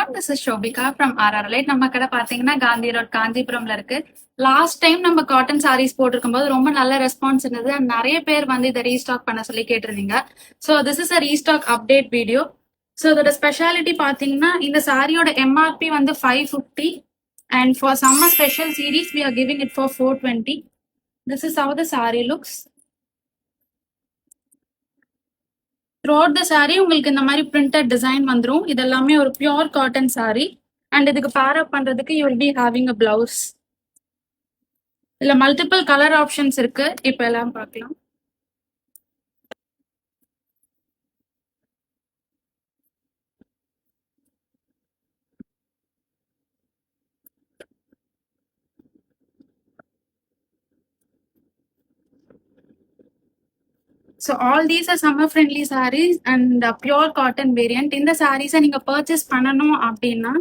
everyone. This is Shobika from RR Light. நம்ம கடை பாத்தீங்கன்னா காந்தி ரோட் காஞ்சிபுரம்ல இருக்கு. லாஸ்ட் டைம் நம்ம காட்டன் சாரீஸ் போட்டிருக்கும்போது ரொம்ப நல்ல ரெஸ்பான்ஸ் இருந்தது and நிறைய பேர் வந்து இதை ரீஸ்டாக் பண்ண சொல்லி கேட்டிருந்தீங்க. So this is a restock update video. So இதோட ஸ்பெஷாலிட்டி பாத்தீங்கன்னா இந்த சாரியோட எம்ஆர்பி வந்து 550 and for summer special series we are giving it for 420. This is how the saree looks. Throughout the sorry உங்களுக்கு இந்த மாதிரி பிரிண்டட் டிசைன் வந்துடும். இது எல்லாமே ஒரு பியூர் காட்டன் சாரி அண்ட் இதுக்கு பேர் அப் பண்றதுக்கு you will be having a blouse. இதுல மல்டிபிள் கலர் ஆப்ஷன்ஸ் இருக்கு. இப்ப எல்லாம் பார்க்கலாம். So all these are summer friendly sarees and pure cotton variant. இந்த சாரீஸை நீங்க பர்ச்சேஸ் பண்ணணும் அப்படின்னா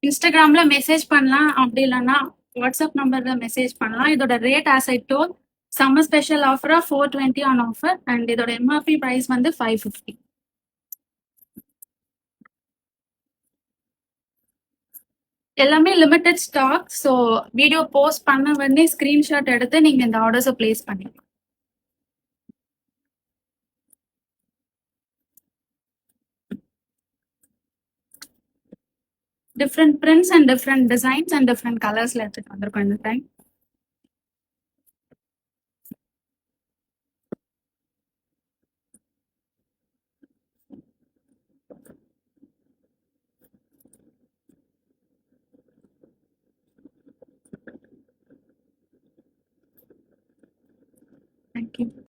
இன்ஸ்டாகிராம்ல மெசேஜ் பண்ணலாம், அப்படி இல்லைன்னா வாட்ஸ்அப் நம்பர்ல மெசேஜ் பண்ணலாம். இதோட rate as I told summer special ஆஃபரா 420 ஆன் ஆஃபர் அண்ட் இதோட எம்ஆர்பி பிரைஸ் வந்து 550. எல்லாமே limited stock. So video post பண்ண உடனே ஸ்கிரீன்ஷாட் எடுத்து நீங்க இந்த ஆர்டர்ஸை பிளேஸ் பண்ணிக்கலாம். Different prints and different designs and different கலர்ஸ்ல எடுத்துட்டு வந்திருக்கோம் இந்த டைம். Thank you.